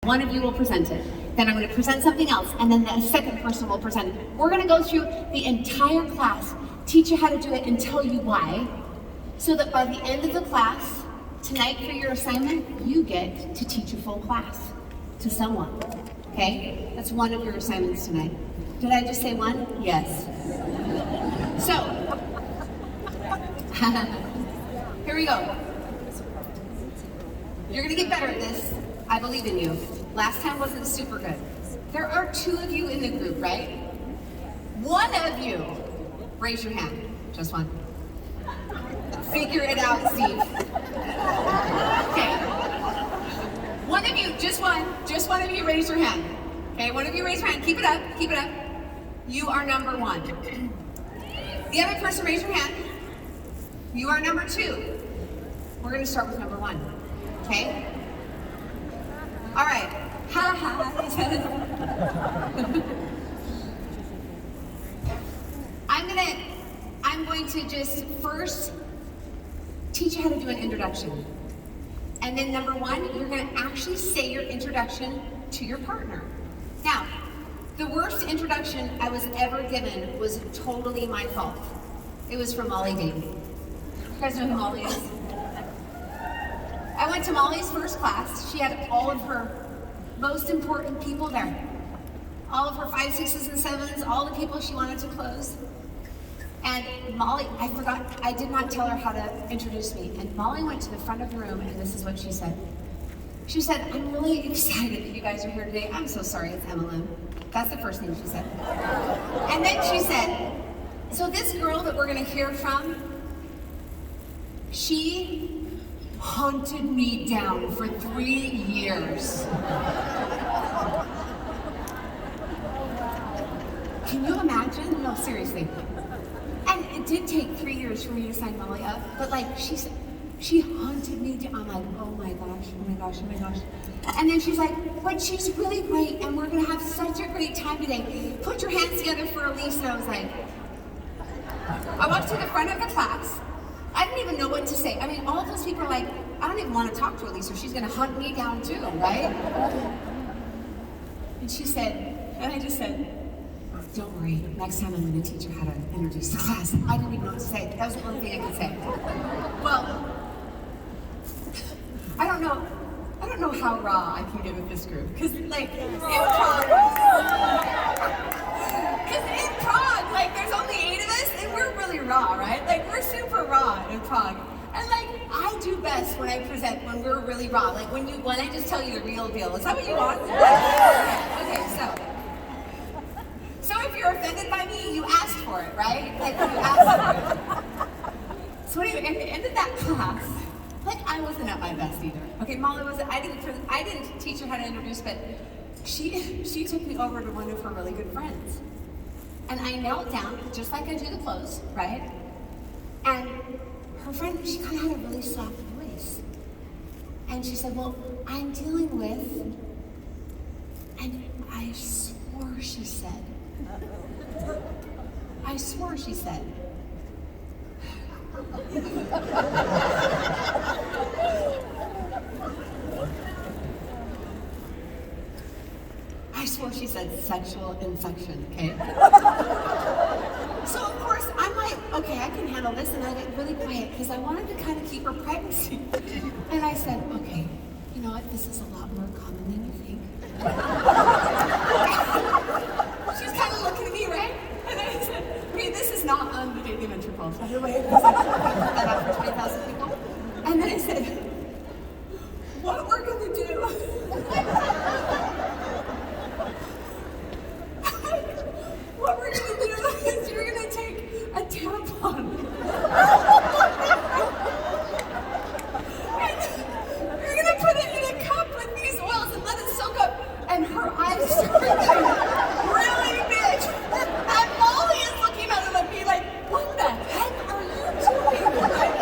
One of you will present it. Then I'm going to present something else, and then the second person will present it. We're going to go through the entire class, teach you how to do it, and tell you why, so that by the end of the class, tonight for your assignment, you get to teach a full class to someone, okay? That's one of your assignments tonight. Did I just say one? Yes. So, here we go. You're gonna get better at this. I believe in you. Last time wasn't super good. There are 2 of you in the group, right? One of you, raise your hand. Just one. Figure it out, Steve. Okay. One of you, just one of you raise your hand. Okay, one of you raise your hand. Keep it up, keep it up. You are number 1. The other person, raise your hand. You are number 2. We're gonna start with number 1, okay? All right. I'm going to just first teach you how to do an introduction. And then number 1, you're gonna actually say your introduction to your partner. Now, the worst introduction I was ever given was totally my fault. It was from Molly Davey. You guys know who Molly is? I went to Molly's first class. She had all of her most important people there. All of her 5s, 6s, and 7s, all the people she wanted to close. And Molly, I did not tell her how to introduce me. And Molly went to the front of the room, and this is what she said. She said, I'm really excited that you guys are here today. I'm so sorry, it's MLM. That's the first thing she said. And then she said, so this girl that we're gonna hear from, she hunted me down for 3 years. Can you imagine? No, seriously. And it did take 3 years for me to sign Molly up, but like she hunted me down. I'm like, oh my gosh, oh my gosh, oh my gosh. And then she's like, but she's really great and we're gonna have such a great time today. Put your hands together for Allyse. And I was like, I walked to the front of the class. I didn't even know what to say. I mean, all of those people are like, I don't even want to talk to Allyse or she's gonna hunt me down too, right? And she said, and I just said, don't worry, next time I'm going to teach her how to introduce the class. I didn't even know what to say. That was the only thing I could say. Well, I don't know how raw I can get with this group. Because like, in Prague, like there's only 8 of us and we're really raw, right? Like we're super raw in Prague. And like, I do best when I present when we're really raw. Like when I just tell you the real deal. Is that what you want? Okay, so if you're offended by me, you asked for it, right? Like, you asked for it. So anyway, at the end of that class, like, I wasn't at my best either. Okay, Molly wasn't, I didn't teach her how to introduce, but she took me over to one of her really good friends. And I knelt down, just like I do the close, right? And her friend, she kind of had a really soft voice. And she said, well, I'm dealing with, and I swore she said, I swore she said. I swore she said sexual infection, okay? So of course, I'm like, okay, I can handle this, and I get really quiet because I wanted to kind of keep her privacy. And I said, okay, you know what, this is a lot more common than you think. She's kind of looking at me, right? And I said, okay, this is not on the Daily Venture Calls, by the way. Because I put that out for 20,000 people. And then I said, what we're gonna do? What we're gonna do is you're gonna take a tampon. And you're gonna put it in a cup with these oils and let it soak up. And her eyes started getting really big. And Molly is looking at me like, what the heck are you doing?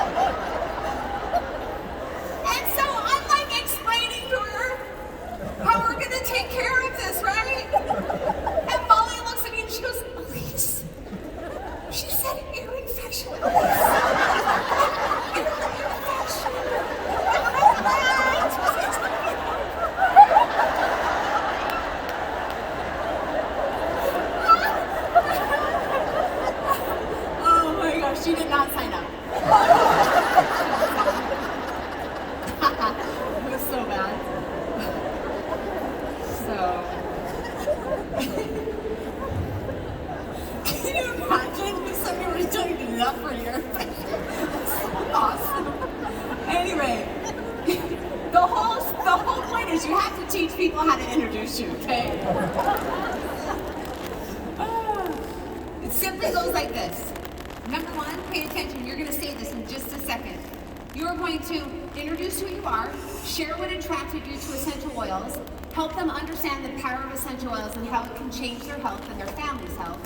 And so I'm like explaining to her how we're gonna take care of this, right? And Molly looks at me and she goes, Allyse, she said ear infection. Ear infection. So, can you imagine if somebody was telling you to do that for your awesome. Anyway, the whole point is you have to teach people how to introduce you, okay? It simply goes like this. Number one, pay attention. You're going to say this in just a second. You're going to introduce who you are, share what attracted you to essential oils, help them understand the power of essential oils and how it can change their health and their family's health,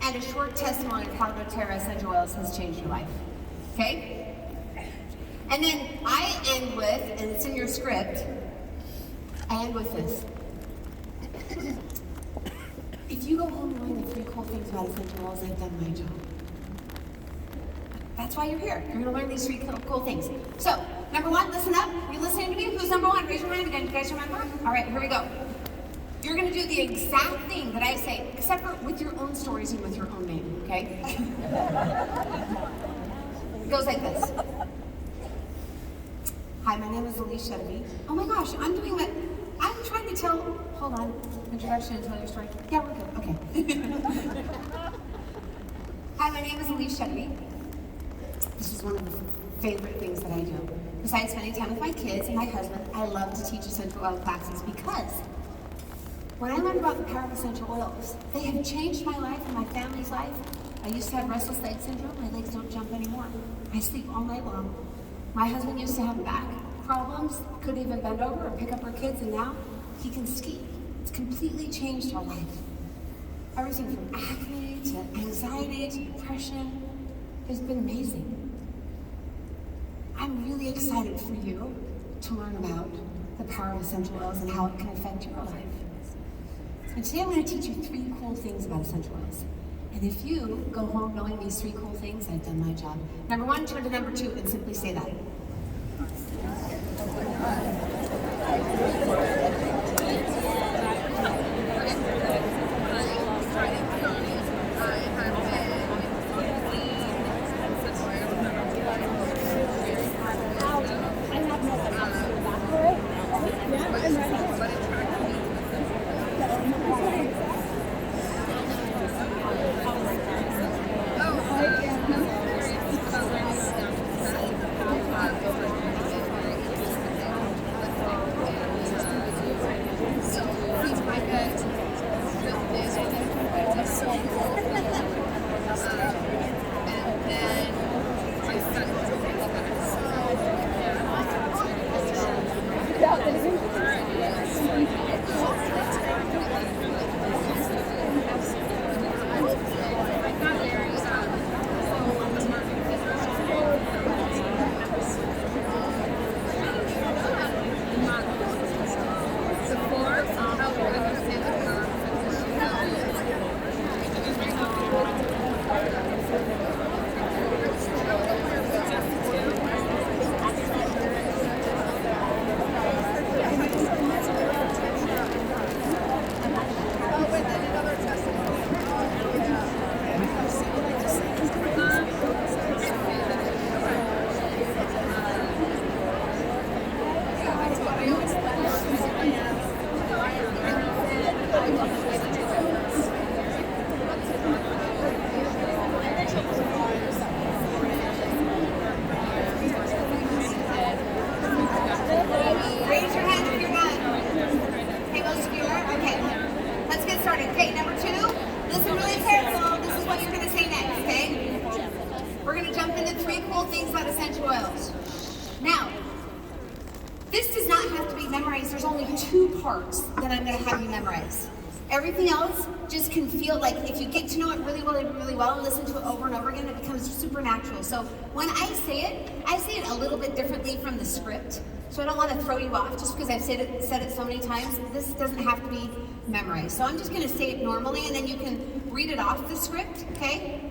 and a short testimony of how doTERRA essential oils has changed your life. Okay? And then I end with, and it's in your script, I end with this. If you go home knowing the 3 cool things about essential oils, I've done my job. That's why you're here. You're going to learn these 3 cool things. So, number 1, listen up. You're listening to me? Who's number 1? Raise your hand again. Do you guys remember? All right, here we go. You're going to do the exact thing that I say, except for with your own stories and with your own name, okay? It goes like this. Hi, my name is Allyse Sedivy. Oh my gosh, I'm trying to tell, hold on, introduction and tell your story. Yeah, we're good, okay. Hi, my name is Allyse Sedivy. This is one of the favorite things that I do. Besides spending time with my kids and my husband, I love to teach essential oil classes because when I learned about the power of essential oils, they have changed my life and my family's life. I used to have restless leg syndrome. My legs don't jump anymore. I sleep all night long. My husband used to have back problems, couldn't even bend over or pick up our kids, and now he can ski. It's completely changed our life. Everything from acne to anxiety to depression has been amazing. I'm really excited for you to learn about the power of essential oils and how it can affect your life. And today I'm going to teach you 3 cool things about essential oils. And if you go home knowing these 3 cool things, I've done my job. Number 1, turn to number 2 and simply say that. There's only 2 parts that I'm going to have you memorize. Everything else just can feel like if you get to know it really well and listen to it over and over again, it becomes supernatural. So when I say it a little bit differently from the script. So I don't want to throw you off just because I've said it so many times. This doesn't have to be memorized. So I'm just going to say it normally, and then you can read it off the script, okay?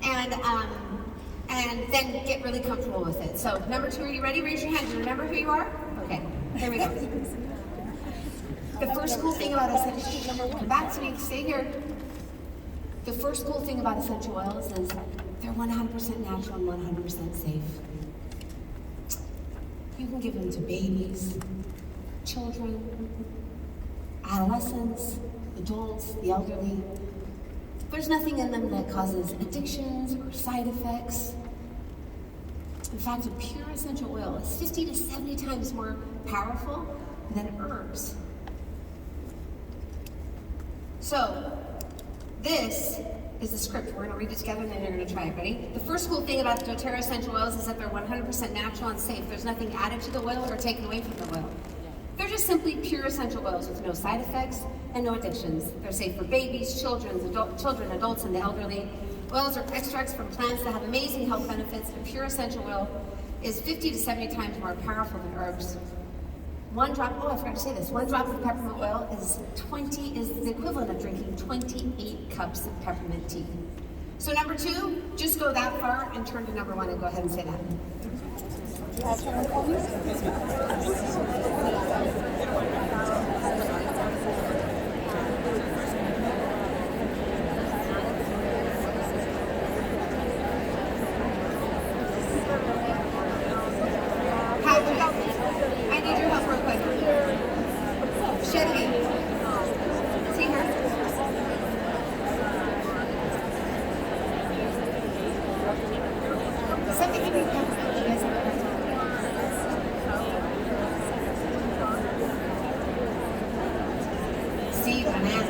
And then get really comfortable with it. So number 2, are you ready? Raise your hand. Do you remember who you are? Okay, here we go. The first cool thing about essential, come back to me, stay here. The first cool thing about essential oils is they're 100% natural and 100% safe. You can give them to babies, children, adolescents, adults, the elderly. There's nothing in them that causes addictions or side effects. In fact, a pure essential oil is 50 to 70 times more powerful than herbs. So, this is the script. We're going to read it together and then you're going to try it. Ready? The first cool thing about the doTERRA essential oils is that they're 100% natural and safe. There's nothing added to the oil or taken away from the oil. They're just simply pure essential oils with no side effects and no addictions. They're safe for babies, children, adults, and the elderly. Oils are extracts from plants that have amazing health benefits. A pure essential oil is 50 to 70 times more powerful than herbs. One drop, oh, I forgot to say this, one drop of peppermint oil is the equivalent of drinking 28 cups of peppermint tea. So number 2, just go that far and turn to number 1 and go ahead and say that. I need your help real quick. Sedivy. See her? Something you need help with. You guys have a see, banana.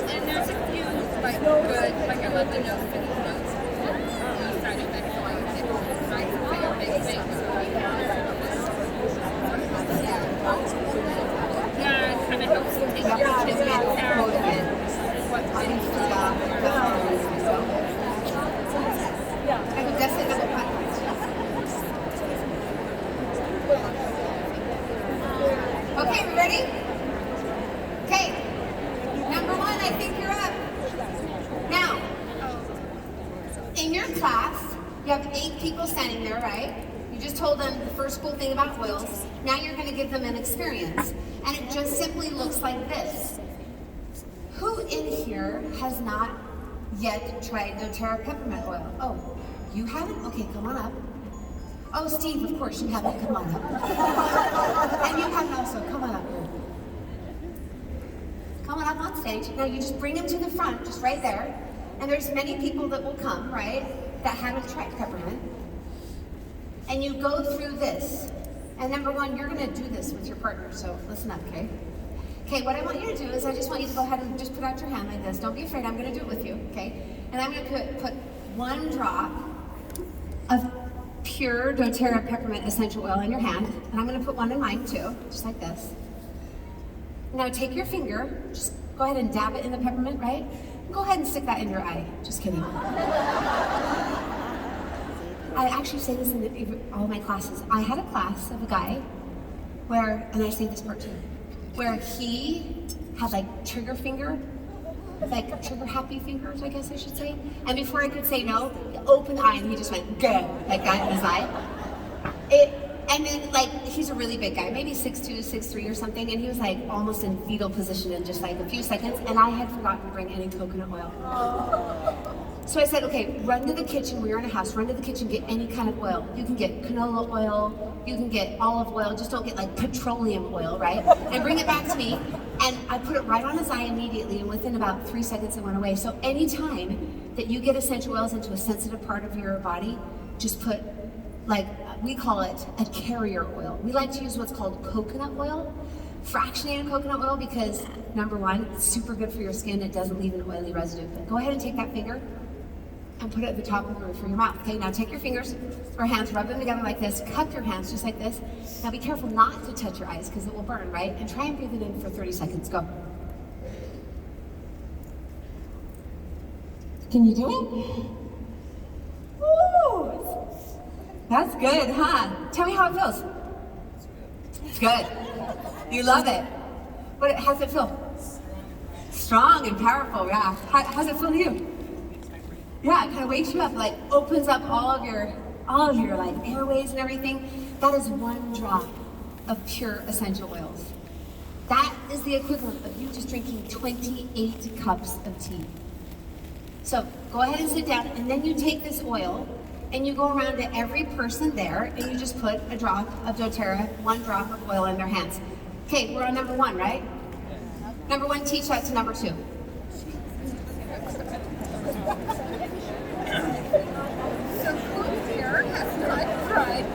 And there's a few like good, like I love the nose and notes. Side effects, so I would say my favorite thing. Yeah, it kind of helps you take your tidbits out of what's in Okay, we ready? Okay. Number 1, I think you're up. Now, in your class, you have 8 people standing there, right? You just told them the first cool thing about oils. Now you're going to give them an experience. And it just simply looks like this. Who in here has not yet tried doTERRA peppermint oil? Oh, you haven't? Okay, come on up. Oh, Steve, of course you haven't. Come on up. And you haven't also. Come on up here. Come on up on stage. Now you just bring them to the front, just right there. And there's many people that will come, right, that haven't tried peppermint. And you go through this. And number 1, you're going to do this with your partner, so listen up, okay? Okay, what I want you to do is I just want you to go ahead and just put out your hand like this. Don't be afraid, I'm going to do it with you, okay? And I'm going to put 1 drop of pure doTERRA peppermint essential oil in your hand. And I'm going to put 1 in mine too, just like this. Now take your finger, just go ahead and dab it in the peppermint, right? Go ahead and stick that in your eye. Just kidding. I actually say this in all my classes. I had a class of a guy where, and I say this part too, where he had like trigger finger, like trigger happy fingers, I guess I should say. And before I could say no, open eye, and he just went, gah, like that in his eye. And then, like, he's a really big guy, maybe 6'2", 6'3", or something, and he was, like, almost in fetal position in just, like, a few seconds, and I had forgotten to bring any coconut oil. So I said, okay, run to the kitchen, we were in a house, run to the kitchen, get any kind of oil. You can get canola oil, you can get olive oil, just don't get, like, petroleum oil, right? And bring it back to me, and I put it right on his eye immediately, and within about 3 seconds it went away. So anytime that you get essential oils into a sensitive part of your body, just put, like, we call it a carrier oil. We like to use what's called coconut oil, fractionated coconut oil, because number 1, it's super good for your skin. It doesn't leave an oily residue. But go ahead and take that finger and put it at the top of the roof of your mouth. Okay, now take your fingers or hands, rub them together like this, cup your hands just like this. Now be careful not to touch your eyes because it will burn, right? And try and breathe it in for 30 seconds. Go. Can you do it? Woo! That's good, huh? Tell me how it feels. It's good. You love it. How does it feel? Strong and powerful, yeah. How's it feel to you? Yeah, it kind of wakes you up, like opens up all of your like airways and everything. That is 1 drop of pure essential oils. That is is the equivalent of you just drinking 28 cups of tea. So go ahead and sit down, and then you take this oil and you go around to every person there and you just put a drop of doTERRA, 1 drop of oil in their hands. Okay, we're on number 1, right? Number 1, teach that to number 2. So who here has not tried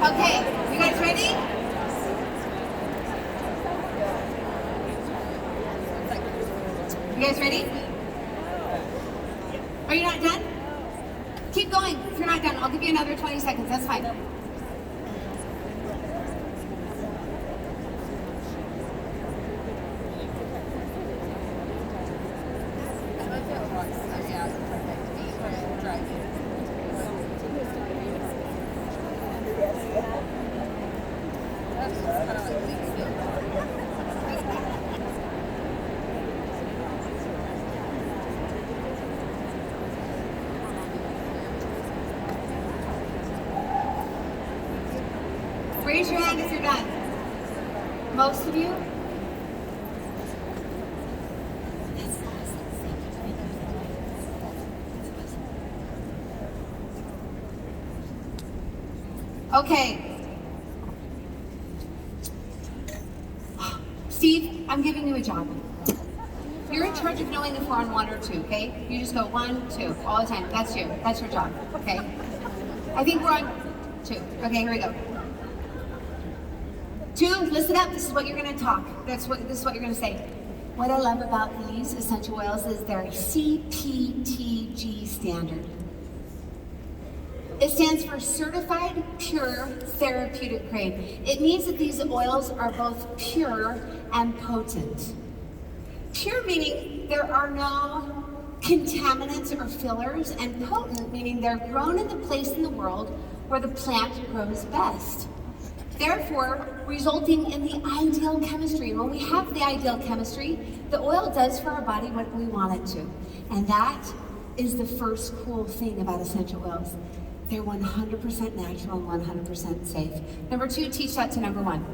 Okay, you guys ready? You guys ready? Are you not done? Keep going. If you're not done, I'll give you another 20 seconds. That's fine. Raise your hand if you're done. Most of you? Okay. Steve, I'm giving you a job. You're in charge of knowing if we're on 1 or 2, okay? You just go 1, 2, all the time. That's you. That's your job, okay? I think we're on 2. Okay, here we go. 2, listen up. This is what you're going to talk. This is what you're going to say. What I love about these essential oils is they're a CPTG standard. It stands for Certified Pure Therapeutic Grade. It means that these oils are both pure and potent. Pure meaning there are no contaminants or fillers, and potent meaning they're grown in the place in the world where the plant grows best. Therefore, resulting in the ideal chemistry. And when we have the ideal chemistry, the oil does for our body what we want it to. And that is the first cool thing about essential oils. They're 100% natural and 100% safe. Number 2, teach that to number 1.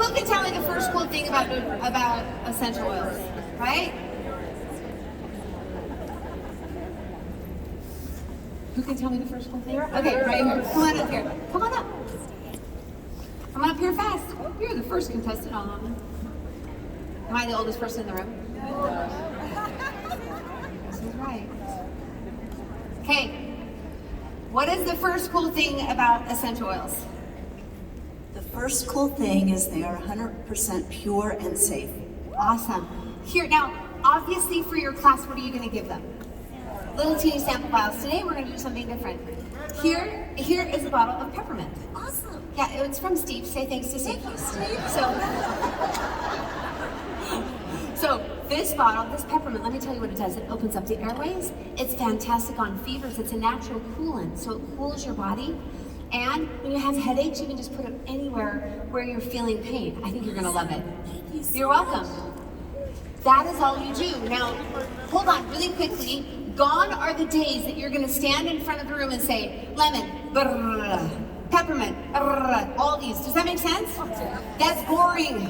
who can tell me the first cool thing about essential oils, right? Who can tell me the first cool thing? Okay, right here. Come on up here. Come on up. Come on up here fast. You're the first contestant on. Am I the oldest person in the room? This is right. Okay. What is the first cool thing about essential oils? The first cool thing is they are 100% pure and safe. Awesome. Here, now, obviously for your class, what are you going to give them? Little teeny sample vials. Today we're going to do something different. Here is a bottle of peppermint. Awesome. Yeah, it's from Steve. Say thanks to Steve. Thank you, Steve. So this bottle, this peppermint, let me tell you what it does. It opens up the airways. It's fantastic on fevers. It's a natural coolant, so it cools your body. And when you have headaches, you can just put it anywhere where you're feeling pain. I think you're gonna love it. Thank you so You're welcome. That is all you do. Now, hold on really quickly. Gone are the days that you're gonna stand in front of the room and say, lemon, brrr, peppermint, brrr, all these. Does that make sense? That's boring.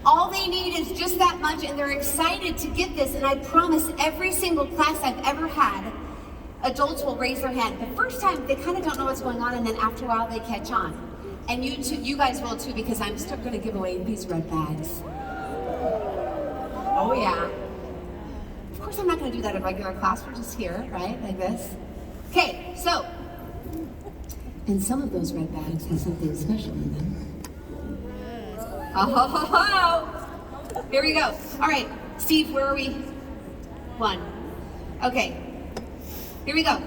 All they need is just that much, and they're excited to get this. And I promise every single class I've ever had, adults will raise their hand. The first time, they kind of don't know what's going on, and then after a while, they catch on. And you too, you guys will too, because I'm still going to give away these red bags. Oh yeah. Of course, I'm not going to do that in regular class. We're just here, right, like this. Okay, so, and some of those red bags have something special in them. Oh, here we go. All right, Steve, where are we? 1. Okay, here we go.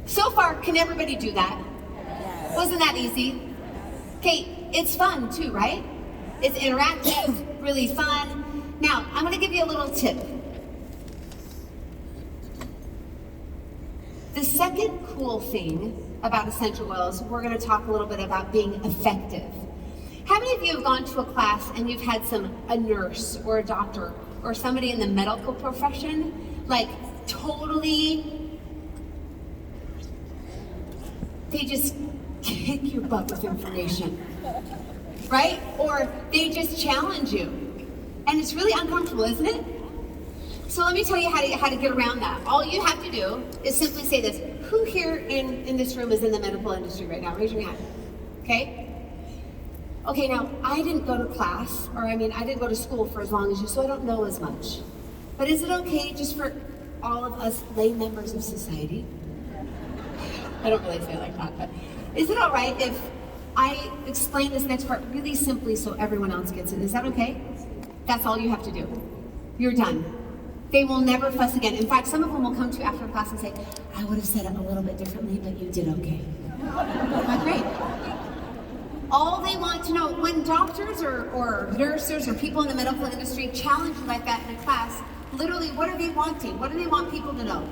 So far, can everybody do that? Wasn't that easy? Okay, it's fun too, right? It's interactive, really fun. Now, I'm gonna give you a little tip. The second cool thing about essential oils, we're going to talk a little bit about being effective. How many of you have gone to a class and you've had a nurse or a doctor or somebody in the medical profession, like totally, they just kick your butt with information, right? Or they just challenge you. And it's really uncomfortable, isn't it? So let me tell you how to get around that. All you have to do is simply say this. Who here in this room is in the medical industry right now? Raise your hand. Okay? Okay, now, I didn't go to class, I didn't go to school for as long as you, so I don't know as much. But is it okay just for all of us lay members of society? I don't really say it like that, but is it all right if I explain this next part really simply so everyone else gets it? Is that okay? That's all you have to do. You're done. They will never fuss again. In fact, some of them will come to you after class and say, I would have said it a little bit differently, but you did okay. Not great. All they want to know, when doctors or nurses or people in the medical industry challenge you like that in a class, literally, what are they wanting? What do they want people to know?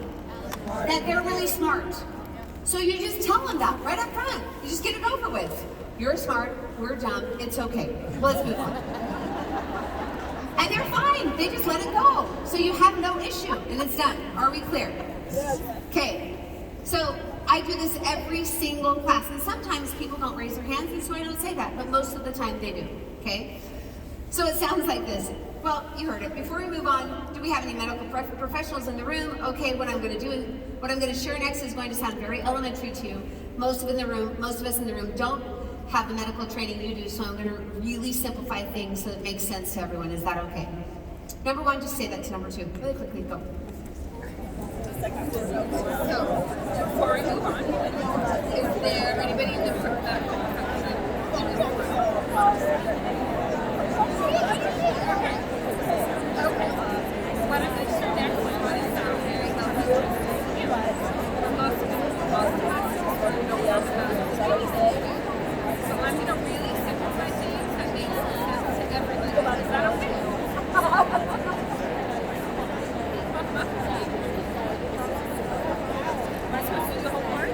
That they're really smart. So you just tell them that right up front. You just get it over with. You're smart, we're dumb, it's okay. Let's move on. And they're fine, they just let it go. So you have no issue, and it's done. Are we clear? Yes. Okay, so I do this every single class, and sometimes people don't raise their hands, and so I don't say that, but most of the time they do, okay? So it sounds like this. Well, you heard it. Before we move on, do we have any medical professionals in the room? Okay, what I'm going to share next is going to sound very elementary to you. Most of us in the room don't have the medical training you do, so I'm going to really simplify things so it makes sense to everyone. Is that okay? Number 1, just say that to number 2. Really quickly, go. So, before we move on, is there anybody in the room that Okay. What I'm going to share next is very helpful. Most of us know so I'm going to really simplify things that make sense to everybody. Is that okay? Am I supposed to do the whole part?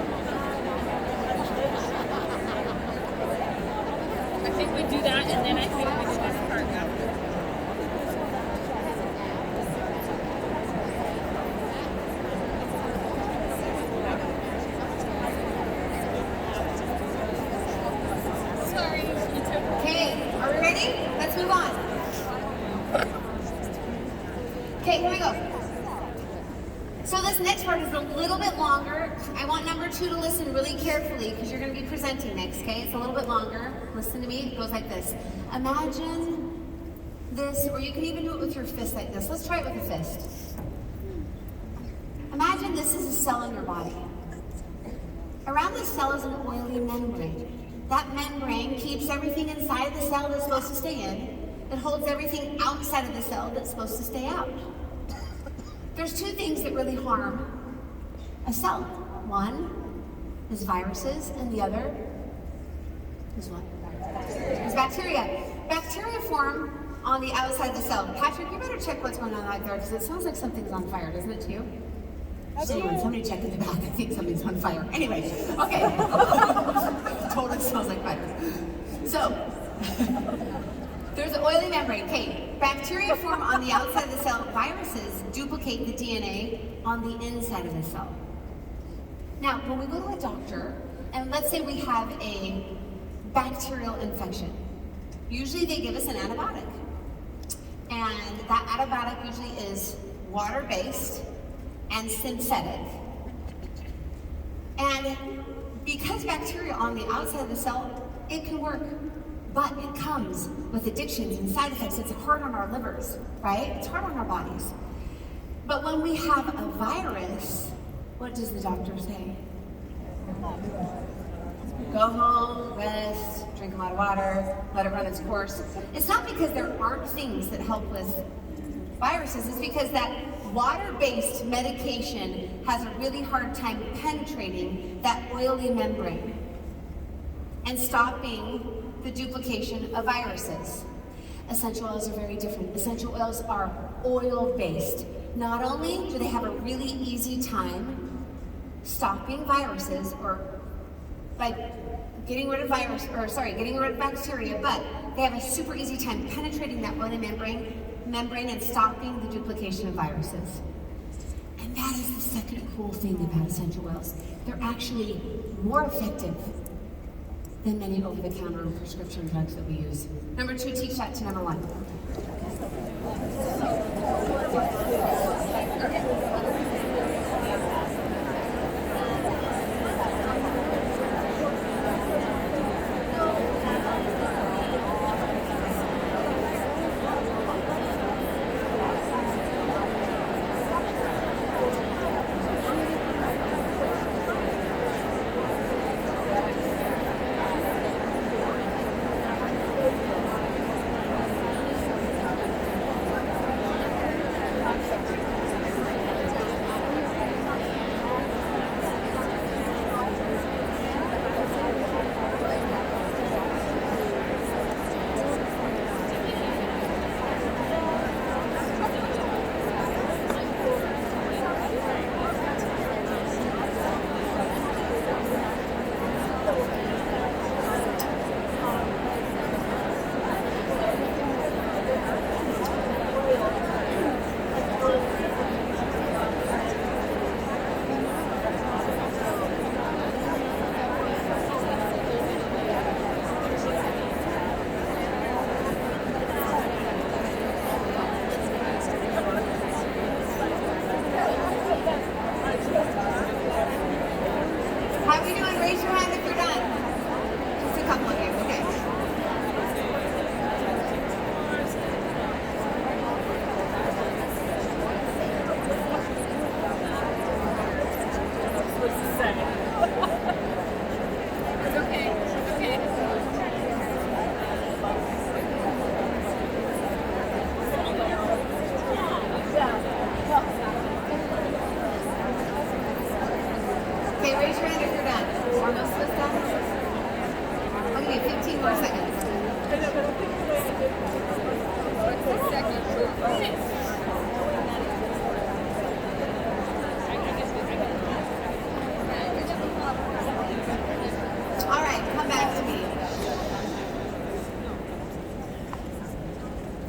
I think we do that, and then I think we do this part after. Okay, are we ready? Let's move on. Okay, here we go. So this next part is a little bit longer. I want number 2 to listen really carefully because you're going to be presenting next, okay? It's a little bit longer. Listen to me. It goes like this. Imagine this, or you can even do it with your fist like this. Let's try it with a fist. Imagine this is a cell in your body. Around the cell is an oily membrane. That membrane keeps everything inside of the cell that's supposed to stay in. It holds everything outside of the cell that's supposed to stay out. There's 2 things that really harm a cell. One is viruses, and the other is what? Is bacteria. Bacteria form on the outside of the cell. Patrick, you better check what's going on out there because it sounds like something's on fire, doesn't it to you? Somebody check in the back. I think something's on fire. Anyway, okay. Totally smells like fire. So, there's an oily membrane. Okay, bacteria form on the outside of the cell. Viruses duplicate the DNA on the inside of the cell. Now, when we go to a doctor, and let's say we have a bacterial infection, usually they give us an antibiotic. And that antibiotic usually is water-based and synthetic. And because bacteria on the outside of the cell, it can work, but it comes with addictions and side effects. It's hard on our livers, right? It's hard on our bodies. But when we have a virus, what does the doctor say? Go home, rest, drink a lot of water, let it run its course. It's not because there aren't things that help with viruses, it's because that water-based medication has a really hard time penetrating that oily membrane and stopping the duplication of viruses. Essential oils are very different. Essential oils are oil-based. Not only do they have a really easy time stopping viruses or getting rid of bacteria, but they have a super easy time penetrating that oily membrane and stopping the duplication of viruses. And that is the second cool thing about essential oils. They're actually more effective than many over-the-counter prescription drugs that we use. Number 2, teach that to number 1.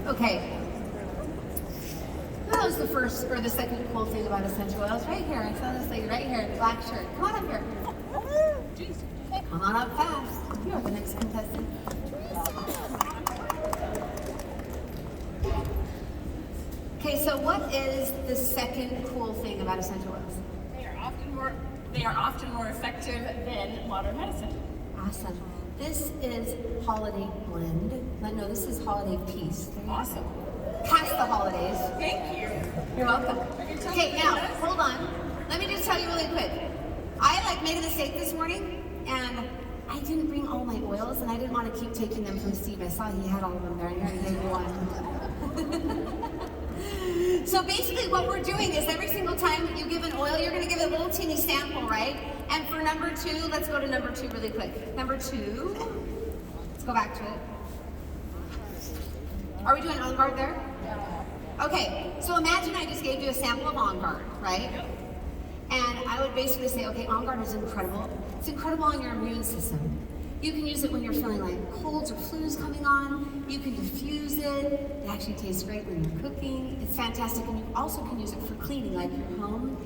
Okay. That was the first or the second cool thing about essential oils. Right here. I saw this lady right here in the black shirt. Come on up here. Come on up fast. You are the next contestant. so what is the second cool thing about essential oils? They are often more effective than modern medicine. Awesome. This is holiday blend. No, this is holiday peace. Awesome. Past the holidays. Thank you. You're welcome. Okay, now, hold on. Let me just tell you really quick. I made a mistake this morning, and I didn't bring all my oils, and I didn't want to keep taking them from Steve. I saw he had all of them there, and he already gave me one. So basically what we're doing is every single time you give an oil, you're going to give it a little teeny sample, right? And for number 2, let's go to number 2 really quick. Number 2, let's go back to it. Are we doing On Guard there? Okay, so imagine I just gave you a sample of On Guard, right? And I would basically say, okay, On Guard is incredible. It's incredible on your immune system. You can use it when you're feeling like colds or flus coming on. You can diffuse it. It actually tastes great when you're cooking. It's fantastic, and you also can use it for cleaning, like your home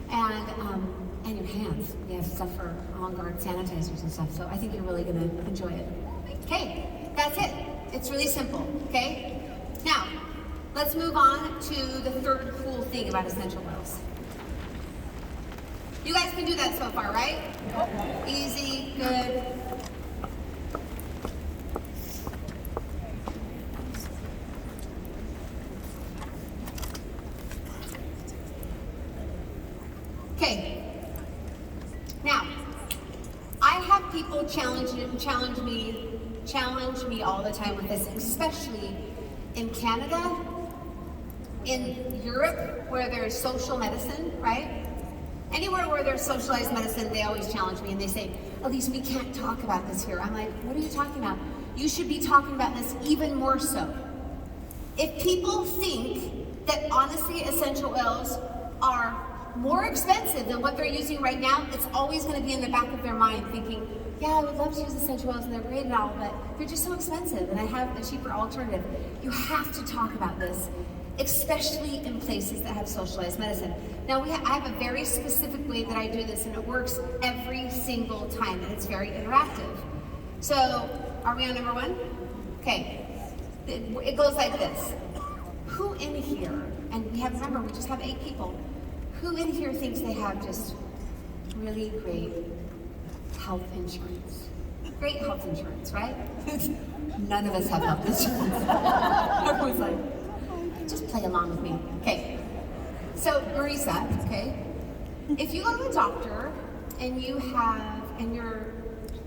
and your hands. We have stuff for On Guard sanitizers and stuff, so I think you're really going to enjoy it. Okay, that's it. It's really simple, okay? Now, let's move on to the third cool thing about essential oils. You guys can do that so far, right? Easy, good. Okay. Now, I have people challenge me all the time with this, especially in Canada, in Europe, where there's social medicine, right? Anywhere where there's socialized medicine, they always challenge me and they say, Allyse, we can't talk about this here. I'm like, what are you talking about? You should be talking about this even more so. If people think that honestly essential oils are more expensive than what they're using right now, it's always going to be in the back of their mind thinking, yeah, I would love to use essential oils and they're great and all, but they're just so expensive and I have a cheaper alternative. You have to talk about this, especially in places that have socialized medicine. Now, I have a very specific way that I do this, and it works every single time, and it's very interactive. So, are we on number 1? Okay. It goes like this. Who in here, and remember, we just have 8 people, who in here thinks they have just really great health insurance? Great health insurance, right? None of us have health insurance. Everyone's like, just play along with me. Okay. So, Marisa, okay, if you go to a doctor and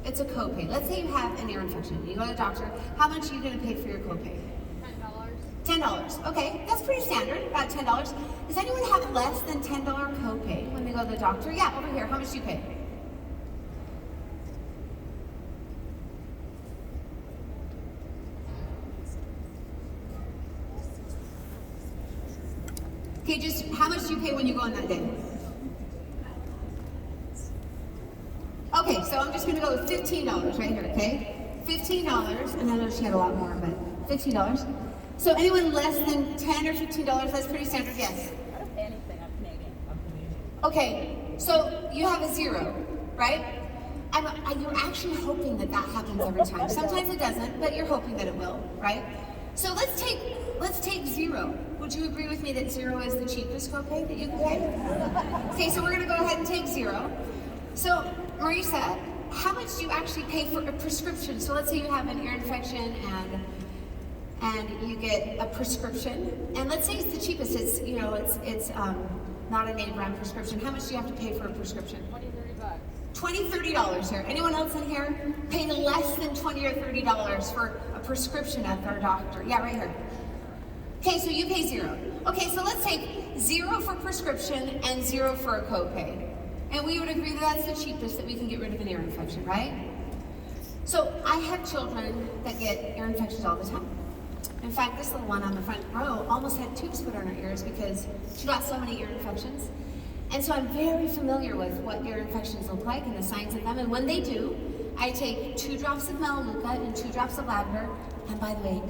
it's a copay. Let's say you have an ear infection. You go to the doctor, how much are you going to pay for your copay? $10. Okay, that's pretty standard, about $10. Does anyone have less than $10 copay when they go to the doctor? Yeah, over here. How much do you pay? Okay, just how much do you pay when you go on that day? Okay, so I'm just gonna go with $15 right here, okay? $15, and I know she had a lot more, but $15. So anyone less than $10 or $15, that's pretty standard, yes? I don't pay anything, I'm Canadian. Okay, so you have a 0, right? You're actually hoping that happens every time. Sometimes it doesn't, but you're hoping that it will, right? So let's take 0. Would you agree with me that 0 is the cheapest copay that you can pay? Okay, so we're gonna go ahead and take 0. So, Marisa, how much do you actually pay for a prescription? So let's say you have an ear infection and you get a prescription, and let's say it's the cheapest. It's not a name brand prescription. How much do you have to pay for a prescription? $20, $30 here. Anyone else in here paying less than $20 or $30 for a prescription at their doctor? Yeah, right here. Okay, so you pay 0. Okay, so let's take 0 for prescription and 0 for a copay. And we would agree that that's the cheapest that we can get rid of an ear infection, right? So I have children that get ear infections all the time. In fact, this little one on the front row almost had tubes put on her ears because she got so many ear infections. And so I'm very familiar with what ear infections look like and the signs of them. And when they do, I take 2 drops of melaleuca and 2 drops of lavender. And by the way,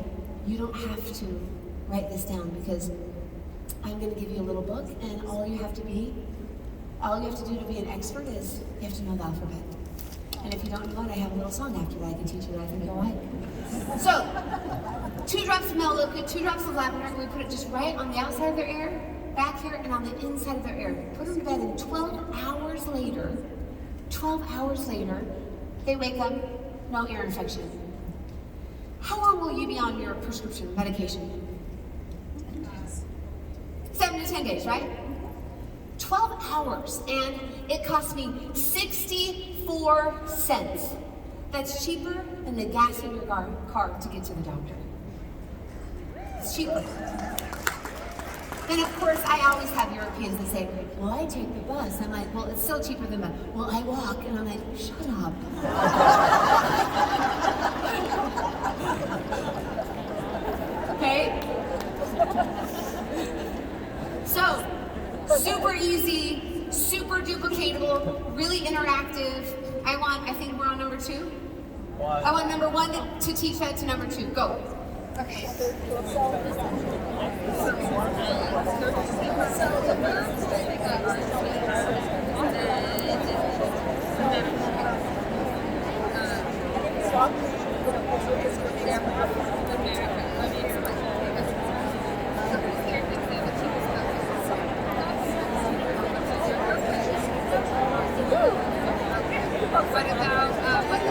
you don't have to write this down because I'm going to give you a little book, and all you have to do to be an expert is you have to know the alphabet. And if you don't know it, I have a little song after that I can teach you that I think you'll like. So, 2 drops of male liquid, 2 drops of lavender, and we put it just right on the outside of their ear, back here, and on the inside of their ear. Put them to bed, and 12 hours later, they wake up, no ear infection. How long will you be on your prescription medication? 7 to 10 days, right? 12 hours, and it cost me 64 cents. That's cheaper than the gas in your car to get to the doctor. It's cheaper. Then of course, I always have Europeans that say, well, I take the bus. I'm like, well, it's still cheaper than that. Well, I walk, and I'm like, shut up. Okay? So, super easy, super duplicatable, really interactive. I think we're on number 2. I want number 1 to teach that to number 2. Go. Okay. So the verbs that they got are what about what the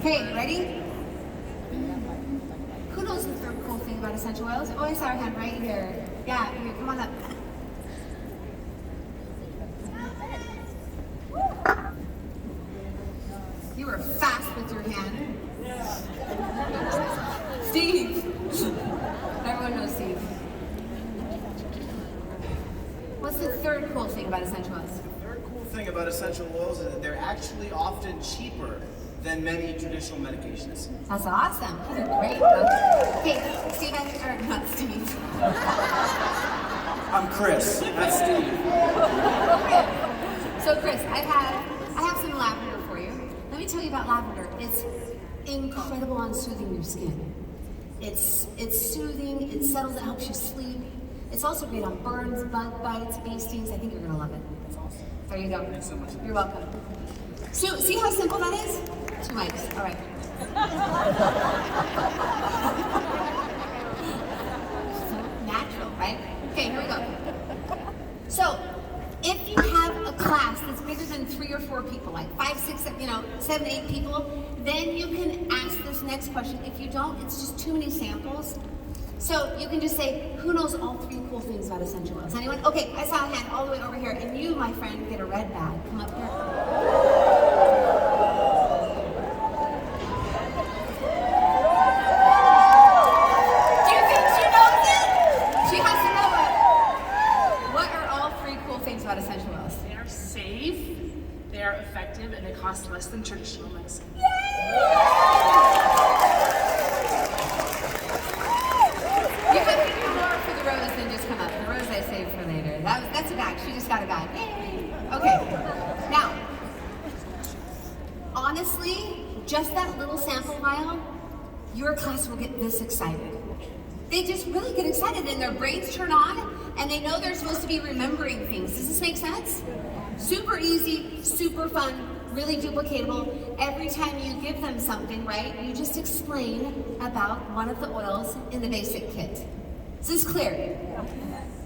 Okay, ready? Who knows the third cool thing about essential oils? Oh, I saw your hand right here. Yeah, here, come on up. You were fast with your hand. Steve! Everyone knows Steve. What's the third cool thing about essential oils? The third cool thing about essential oils is that they're actually often cheaper than many traditional medications. That's awesome. These are great. Okay, Steven, or not Steve. I'm Chris. That's Steve. So Chris, I have some lavender for you. Let me tell you about lavender. It's incredible on soothing your skin. It's soothing, it settles, it helps you sleep. It's also great on burns, bug bites, bee stings. I think you're gonna love it. That's awesome. There you go. Thanks so much. You're welcome. So, see how simple that is? 2 mics. All right. So natural, right? Okay, here we go. So, if you have a class that's bigger than 3 or 4 people, like 5, 6, 7, 8 people, then you can ask this next question. If you don't, it's just too many samples. So you can just say, who knows all 3 cool things about essential oils? Anyone? Okay, I saw a hand all the way over here, and you, my friend, get a red bag. Come up here. just that little sample vial, your class will get this excited. They just really get excited and their brains turn on and they know they're supposed to be remembering things. Does this make sense? Super easy, super fun, really duplicatable. Every time you give them something, right, you just explain about one of the oils in the basic kit. Is this clear?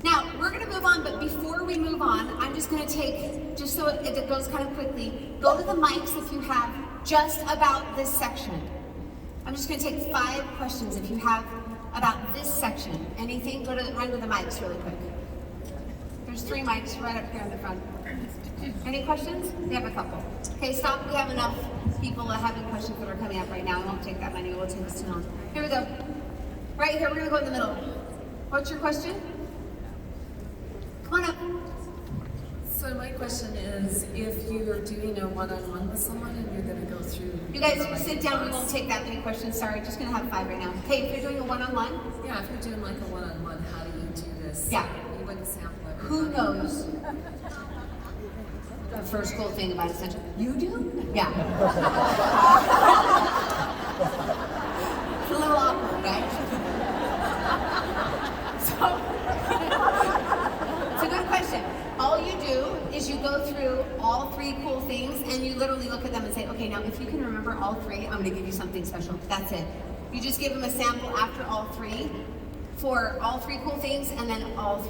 Now, we're gonna move on, but before we move on, I'm just gonna take, just so it goes kind of quickly, go to the mics if you have just about this section. I'm just gonna take 5 questions if you have about this section. Anything, run to the mics really quick. There's 3 mics right up here in the front. Any questions? We have a couple. Okay, stop. We have enough people that have questions that are coming up right now. I won't take that many. We'll take this too long. Here we go. Right here, we're gonna go in the middle. What's your question? Come on up. So my question is, if you're doing a one-on-one with someone and you're going to go through... You guys sit down, we won't take that many questions, sorry, just gonna have 5 right now. Okay, if you're doing a one-on-one? Yeah, if you're doing like a one-on-one, how do you do this? Yeah. You wouldn't sample everybody. Who knows the first cool thing about Essential? You do? Yeah. It's a little awkward, right? So, it's a good question. All you do is you go through all 3 cool things and you literally look at them and say, okay, now if you can remember all 3, I'm gonna give you something special. That's it. You just give them a sample after all 3 for all 3 cool things and then all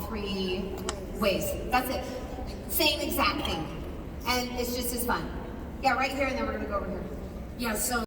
three ways. That's it. Same exact thing. And it's just as fun. Yeah, right here and then we're gonna go over here. Yeah, so